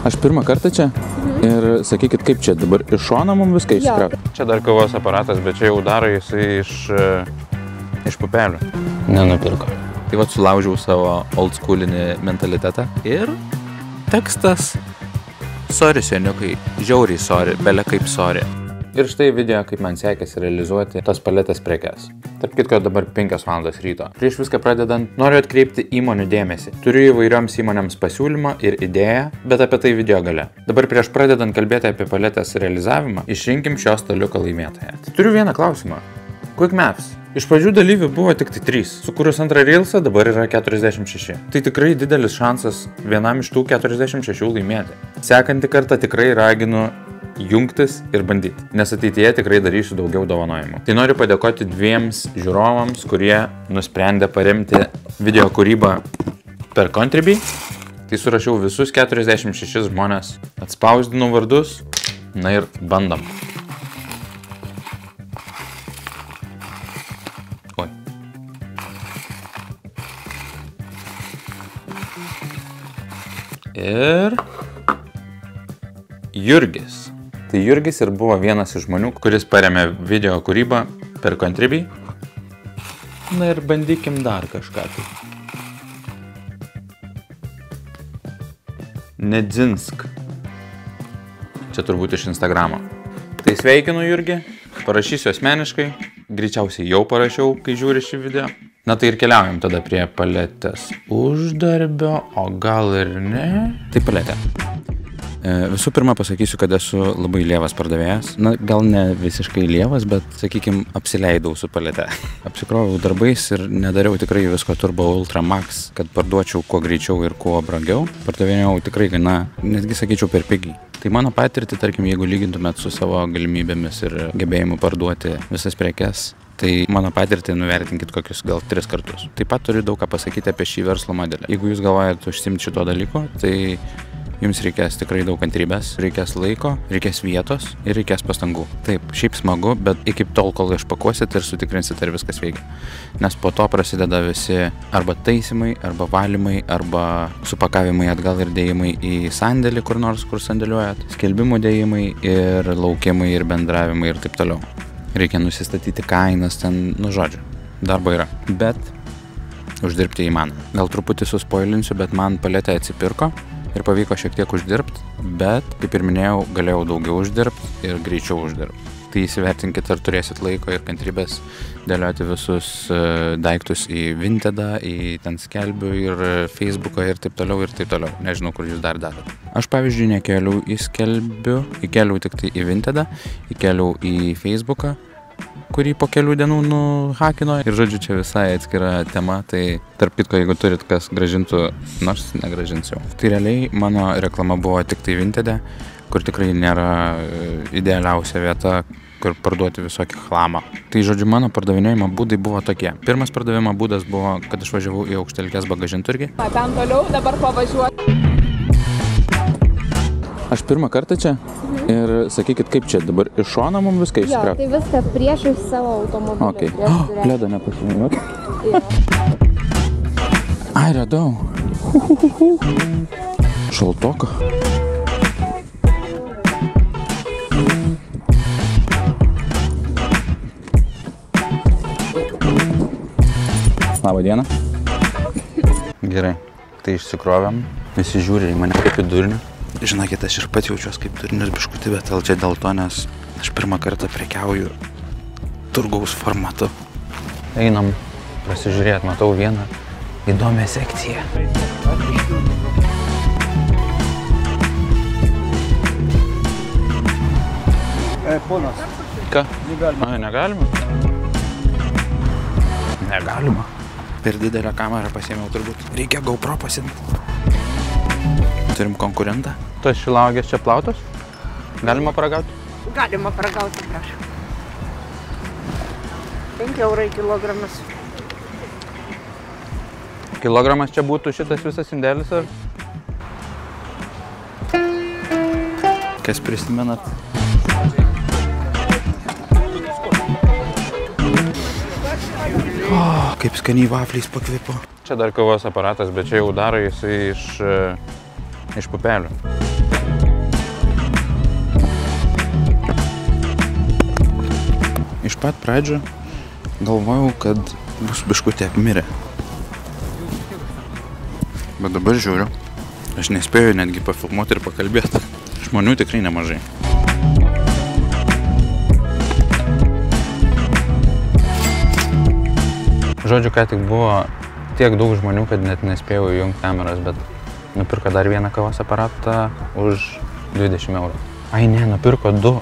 Aš pirmą kartą čia ir sakykit, kaip čia dabar iš šono mums viską išsikrauti. Čia dar kavos aparatas, bet čia jau daro jisai iš pupelių. Nenupirko. Tai vat sulaužiau savo old schoolinį mentalitetą ir tekstas sorry seniukai, žiauriai sorry, bele kaip sorry. Ir štai video, kaip man sekėsi realizuoti tas paletės prekes. Tarp kitko dabar 5 valandos ryto. Prieš viską pradedant, noriu atkreipti įmonių dėmesį. Turiu įvairioms įmonėms pasiūlymą ir idėją, bet apie tai video gale. Dabar prieš pradedant kalbėti apie paletės realizavimą, išrinkim šio staliuko laimėtoją. Turiu vieną klausimą. Quick Maps. Iš pradžių dalyvių buvo tik 3. Sukūrus antrą reelsą dabar yra 46. Tai tikrai didelis šansas vienam iš tų 46 laimėti. Sekantį kartą tikrai raginu jungtis ir bandyti, nes ateityje tikrai darysiu daugiau dovanojimų. Tai noriu padėkoti 2 žiūrovams, kurie nusprendė paremti video kūrybą per Contribui. Tai surašiau visus 46 žmonės, atspausdinau vardus, na ir bandom. Oi. Ir Jurgis. Tai Jurgis ir buvo vienas iš žmonių, kuris paremė video kūrybą per Contribui. Na ir bandykim dar kažką tai. Nedzinsk. Čia turbūt iš Instagramo. Tai sveikinu Jurgį, parašysiu asmeniškai. Greičiausiai jau parašiau, kai žiūri šį video. Na tai ir keliaujam tada prie paletės uždarbio, o gal ir ne? Tai paletė. Visų pirma pasakysiu, kad esu labai lievas pardavėjas. Na, gal ne visiškai lievas, bet, sakykim, apsileidau su palete. Apsikroviau darbais ir nedariau tikrai visko turbo ultra max, kad parduočiau kuo greičiau ir kuo brangiau. Pardavinėjau tikrai gana, netgi sakyčiau, per pigiai. Tai mano patirtį, tarkim, jeigu lygintumėt su savo galimybėmis ir gebėjimu parduoti visas prekes, tai mano patirtį nuvertinkit kokius gal 3 kartus. Taip pat turiu daug ką pasakyti apie šį verslo modelį. Jeigu jūs galvojate užsiimti šito dalyko, tai jums reikės tikrai daug kantrybės, reikės laiko, reikės vietos ir reikės pastangų. Taip, šiaip smagu, bet iki tol, kol išpakuosit ir sutikrinsit, ar viskas veikia. Nes po to prasideda visi arba taisymai, arba valymai, arba supakavimai atgal ir dėjimai į sandėlį kur nors, kur sandėliuojat, skelbimų dėjimai ir laukimai ir bendravimai ir taip toliau. Reikia nusistatyti kainas ten, nu žodžiu, darbo yra. Bet uždirbti įmanoma. Gal truputį suspoilinsiu, bet man paletė atsipirko. Ir pavyko šiek tiek uždirbti, bet, kaip ir minėjau, galėjau daugiau uždirbti ir greičiau uždirbti. Tai įsivertinkit, ar turėsit laiko ir kantrybės dėlioti visus daiktus į Vintedą, į ten skelbių ir Facebooką ir taip toliau ir taip toliau. Nežinau, kur jūs dar dadat. Aš, pavyzdžiui, nekeliau į skelbių, įkeliau tik tai į Vintedą, įkeliau į Facebooką, kurį po kelių dienų nuhakino. Ir žodžiu, čia visai atskira tema, tai tarp kitko, jeigu turit kas gražintų, nors negražinsiu. Tai realiai mano reklama buvo tik tai Vintede, kur tikrai nėra idealiausia vieta, kur parduoti visokį chlamą. Tai žodžiu, mano pardavinėjimo būdai buvo tokie. Pirmas pardavimo būdas buvo, kad aš važiavau į Aukštelkės bagažinturgį. Ten toliau, dabar pavažiuoti. Aš pirmą kartą čia ir sakykit, kaip čia dabar iš šono mums viską išsikrauti. Jo, tai viską priešais savo automobilį. Okay. Pledą nepasiminėt. Ai, radau. Šaltoka. Labą dieną. Gerai, tai išsikrovėm. Visi žiūri į mane kaip į durnį. Žinokit, aš ir pat jaučiuos kaip durnius biškutį, bet čia dėl to, nes aš pirmą kartą prekiauju turgaus formatu. Einam pasižiūrėti, matau vieną įdomią sekciją. Ponas. Ką? Negalima. Ai, negalima? Negalima. Per didelę kamerą pasiėmiau turbūt. Reikia GoPro pasiimti. Turim konkurentą. Tas šilauogės čia plautos? Galima paragauti? Galima paragauti, prašau. 5 eurai kilogramas. Kilogramas čia būtų šitas visas indėlis ar? Kas prisimenat? Kaip skaniai vafliais pakvipo. Čia dar kavos aparatas, bet čia jau daro jisai iš pupelių. iš pat pradžių galvojau, kad bus biškutė apmirę. Bet dabar žiūriu, aš nespėjau netgi pafilmuoti ir pakalbėti. Žmonių tikrai nemažai. Žodžiu, ką tik buvo tiek daug žmonių, kad net nespėjau įjungti kameras, bet nupirko dar vieną kavos aparatą už 20 eurų. Ai ne, nupirko 2.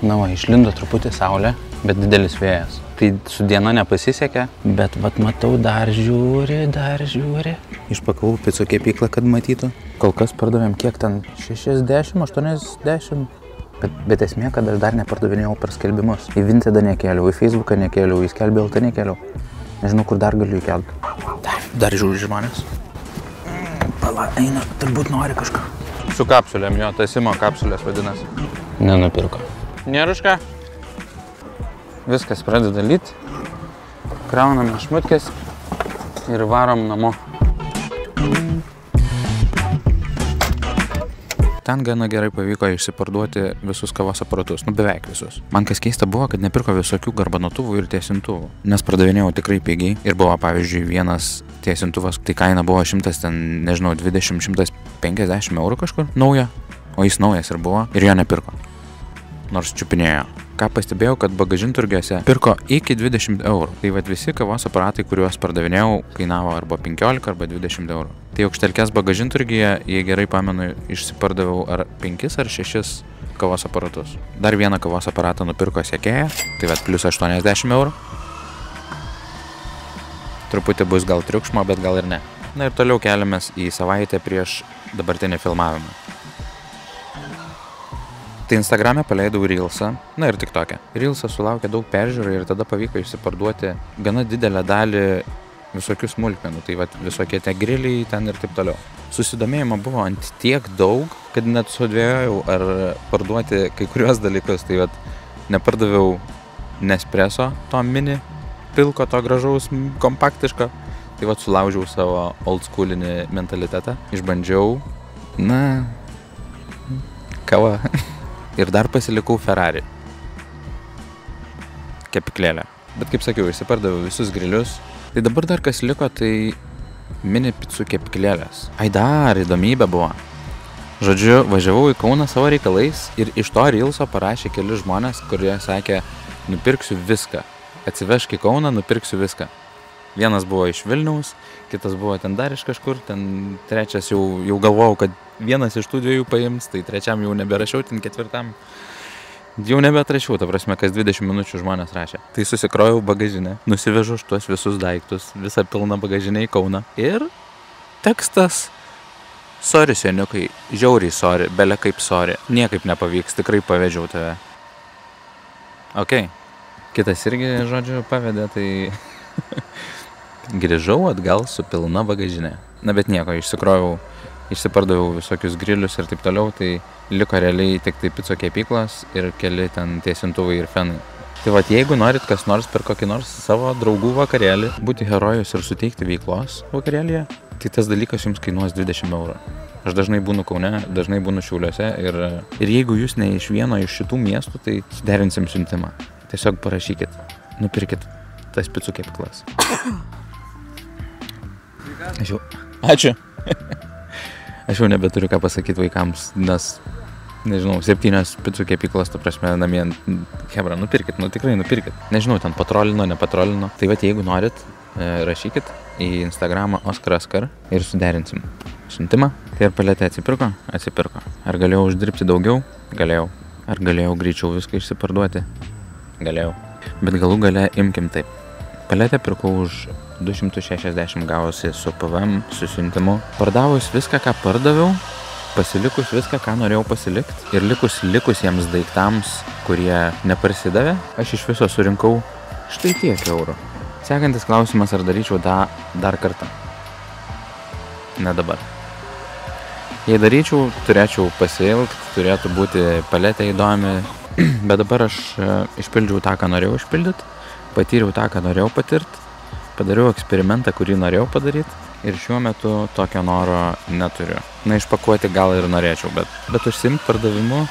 Na va, išlindo truputį saulė, bet didelis vėjas. Tai su diena nepasisekė, bet vat matau dar žiūri. Išpakavau picų kepyklą, kad matytų. Kol kas pardavėm kiek ten 60, 80. Bet esmė, kad aš dar nepardavinėjau per skelbimus. Į Vintedą nekėliau, į Facebooką nekėliau, į Skelbį LT nekėliau. Nežinau, kur dar galiu įkelti. Dar žiūri žmonės. Pala, eina, turbūt nori kažką. Su kapsulėm, jo, tai Simo kapsulės vadinasi. Nenupirko. Nėruška. Viskas pradeda lyti. Krauname šmutkės ir varom namo. Ten gana gerai pavyko išsiparduoti visus kavos aparatus, beveik visus. Man kas keista buvo, kad nepirko visokių garbanotuvų ir tiesintuvų, nes pardavinėjau tikrai pigiai ir buvo, pavyzdžiui, vienas tiesintuvas, tai kaina buvo 120-150 eurų kažkur, nauja, o jis naujas ir buvo ir jo nepirko, nors čiupinėjo. Ką pastebėjau, kad bagažinturgiuose pirko iki 20 eurų. Tai vat visi kavos aparatai, kuriuos pardavinėjau, kainavo arba 15 arba 20 eurų. Tai Aukštelkės bagažinturgyje, jei gerai pamenu, išsipardaviau ar 5 ar 6 kavos aparatus. Dar vieną kavos aparatą nupirko sekėja, tai vat plus 80 eurų. Truputį bus gal triukšmo, bet gal ir ne. Na ir toliau keliamės į savaitę prieš dabartinį filmavimą. Tai Instagram'e paleidau Reelsą, na ir TikTok'e. Reelsą sulaukė daug peržiūrų ir tada pavyko išsiparduoti gana didelę dalį visokių smulkmenų, tai vat visokie tie griliai ten ir taip toliau. Susidomėjimo buvo ant tiek daug, kad net sudvėjau ar parduoti kai kuriuos dalykus, tai vat nepardaviau Nespresso, to mini pilko, to gražaus kompaktiško, tai vat sulaužiau savo oldschoolinį mentalitetą, išbandžiau, na, kava. Ir dar pasilikau Ferrari. Kepyklėlę. Bet kaip sakiau, išsipardaviau visus grilius. Tai dabar dar kas liko, tai mini picų kepyklėlės. Ai dar įdomybė buvo. Žodžiu, važiavau į Kauną savo reikalais ir iš to Reelso parašė keli žmonės, kurie sakė, nupirksiu viską. Atsivežk į Kauną, nupirksiu viską. Vienas buvo iš Vilniaus, kitas buvo ten dar iš kažkur, ten trečias jau galvojau, kad vienas iš tų dviejų paims, tai trečiam jau neberašiau, ten ketvirtam jau nebeatrašiau, ta prasme, kas 20 minučių žmonės rašė. Tai susikrojau bagažinę, nusivežu tuos visus daiktus, visą pilną bagažinę į Kauną ir tekstas: sorry, seniukai, žiauriai sorry, bele kaip sorry, niekaip nepavyks, tikrai pavedžiau tave. Ok, kitas irgi, žodžiu, pavedė, tai grįžau atgal su pilna bagažinė. Na bet nieko, išsipardaviau visokius grilius ir taip toliau, tai liko realiai tik tai pico kepyklos ir keli ten tiesintuvai ir fenai. Tai vat, jeigu norit kas nors per kokį nors savo draugų vakarėlį, būti herojus ir suteikti veiklos vakarėlyje, tai tas dalykas jums kainuos 20 eurų. Aš dažnai būnu Kaune, dažnai būnu Šiauliuose ir jeigu jūs ne iš vieno iš šitų miestų, tai suderinsim siuntimą. Tiesiog parašykit, nupirkit tas picų kepyklas. Ačiū. Aš jau nebeturiu ką pasakyti vaikams, nes, nežinau, 7 picų kepyklos, ta prasme, namie, hebra, nupirkit, tikrai nupirkit. Nežinau, ten patrolino, nepatrolino. Tai vat, jeigu norit, rašykit į Instagramą Oskaraskar ir suderinsim siuntimą. Tai ar paletė atsipirko? Atsipirko. Ar galėjau uždirbti daugiau? Galėjau. Ar galėjau greičiau viską išsiparduoti? Galėjau. Bet galų gale imkim taip. Paletę pirkau už 260 gavosi su PVM, su siuntimu. Pardavus viską, ką pardaviau, pasilikus viską, ką norėjau pasilikti ir likusiems daiktams, kurie neparsidavė, aš iš viso surinkau štai tiek eurų. Sekantis klausimas, ar daryčiau dar kartą. Ne dabar. Jei daryčiau, turėčiau pasiilgti, turėtų būti paletė įdomi, bet dabar aš išpildžiau tą, ką norėjau išpildyti. Patyriau tą, ką norėjau patirti, padariau eksperimentą, kurį norėjau padaryti ir šiuo metu tokio noro neturiu. Na, išpakuoti gal ir norėčiau, bet užsiimti pardavimu?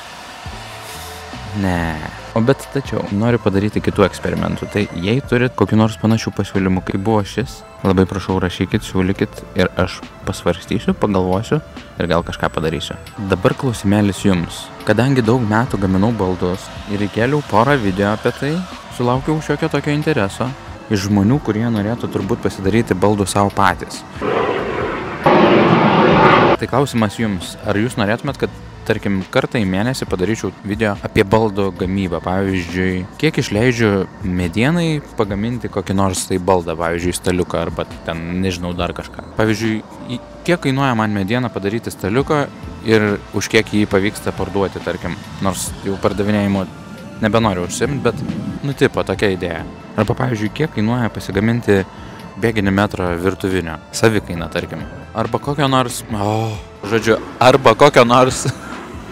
Ne. Tačiau noriu padaryti kitų eksperimentų. Tai jei turit kokių nors panašių pasiūlymų, kaip buvo šis, labai prašau rašykit, siūlykit ir aš pasvarstysiu, pagalvosiu ir gal kažką padarysiu. Dabar klausimėlis jums. Kadangi daug metų gaminau baldus ir įkėliau porą video apie tai, sulaukiau šiokio tokio intereso iš žmonių, kurie norėtų turbūt pasidaryti baldų savo patys. Tai klausimas jums, ar jūs norėtumėt, kad tarkim, kartą į mėnesį padaryčiau video apie baldų gamybą. Pavyzdžiui, kiek išleidžiu medienai pagaminti kokį nors tai baldą, pavyzdžiui, staliuką arba ten, nežinau, dar kažką. Pavyzdžiui, kiek kainuoja man medieną padaryti staliuką ir už kiek jį pavyksta parduoti, tarkim. Nors jau pardavinėjimo nebenoriu užsimti, bet, tipo, tokia idėja. Arba, pavyzdžiui, kiek kainuoja pasigaminti bėginį metrą virtuvinio. Savikaina, tarkim. Arba kokio nors...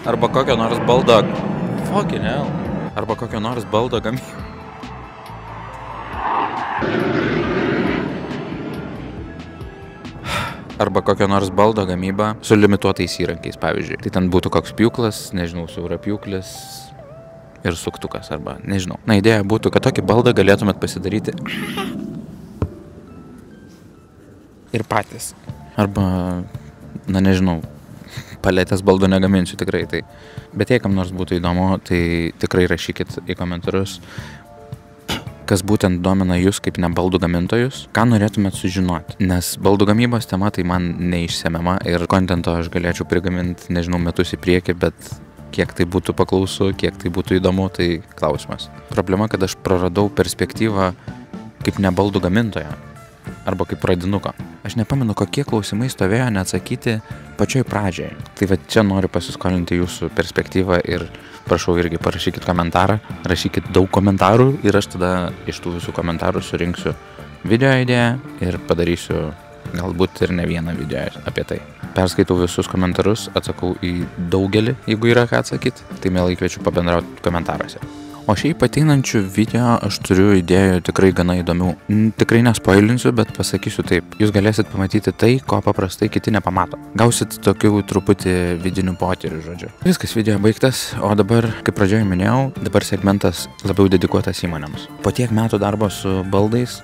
Arba kokio nors baldo... Fucking hell. Arba kokio nors baldo gamybą. Arba kokio nors baldo gamybą su limituotais įrankiais, pavyzdžiui. Tai ten būtų koks pjūklas, nežinau, siaurapjūklis ir suktukas, arba nežinau. Na, idėja būtų, kad tokį baldą galėtumėt pasidaryti ir patys. Arba, na nežinau, paletės baldų negaminsiu tikrai. Tai. Bet jei kam nors būtų įdomu, tai tikrai rašykit į komentarus, kas būtent domina jūs kaip ne baldų gamintojus, ką norėtumėt sužinoti. Nes baldų gamybos tema tai man neišsemiama ir kontento aš galėčiau prigaminti, nežinau, metus į priekį, bet kiek tai būtų paklausu, kiek tai būtų įdomu, tai klausimas. Problema, kad aš praradau perspektyvą kaip ne baldų gamintojo. Arba kaip pradinuko. Aš nepamenu, kokie klausimai stovėjo neatsakyti pačioj pradžiai. Tai va čia noriu pasiskolinti jūsų perspektyvą ir prašau irgi parašykit komentarą, rašykit daug komentarų ir aš tada iš tų visų komentarų surinksiu video idėją ir padarysiu galbūt ir ne vieną video apie tai. Perskaitau visus komentarus, atsakau į daugelį, jeigu yra ką atsakyti, tai mielai kviečiu pabendrauti komentaruose. O šiaip ateinančių video aš turiu idėjų tikrai gana įdomių. Tikrai nespoilinsiu, bet pasakysiu taip. Jūs galėsit pamatyti tai, ko paprastai kiti nepamato. Gausit tokių truputį vidinių potyrių, žodžiu. Viskas, video baigtas, o dabar, kaip pradžioje minėjau, dabar segmentas labiau dedikuotas įmonėms. Po tiek metų darbo su baldais,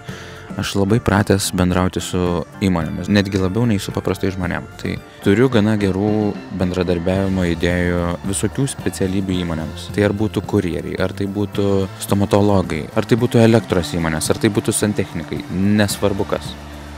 aš labai pratęs bendrauti su įmonėmis, netgi labiau nei su paprastai žmonėm. Tai turiu gana gerų bendradarbiavimo idėjų visokių specialybių įmonėms. Tai ar būtų kurjeriai, ar tai būtų stomatologai, ar tai būtų elektros įmonės, ar tai būtų santechnikai. Nesvarbu kas.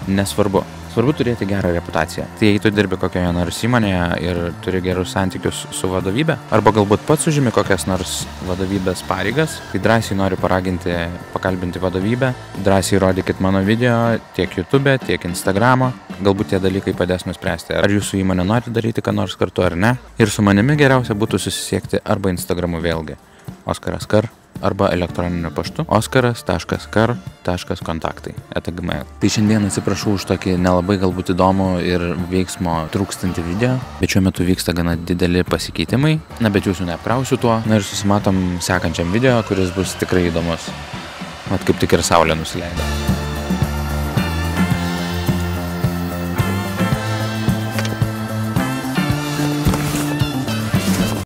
Nesvarbu. Svarbu turėti gerą reputaciją. Tai jei tu dirbi kokioje nors įmonėje ir turi gerus santykius su vadovybė, arba galbūt pats užimi kokias nors vadovybės pareigas, tai drąsiai noriu paraginti, pakalbinti vadovybę, drąsiai rodykit mano video tiek YouTube, tiek Instagramo, galbūt tie dalykai padės nuspręsti, ar jūsų įmonė nori daryti ką nors kartu ar ne. Ir su manimi geriausia būtų susisiekti arba Instagramu vėlgi, Oskaras Kar, arba elektroniniu paštu oskaras.kar.kontaktai@gmail. Tai šiandien atsiprašau už tokį nelabai galbūt įdomų ir veiksmo trūkstantį video, bet šiuo metu vyksta gana dideli pasikeitimai. Na, bet jūsų neapkrausiu tuo. Na ir susimatom sekančiam video, kuris bus tikrai įdomus. Vat kaip tik ir saulė nusileido.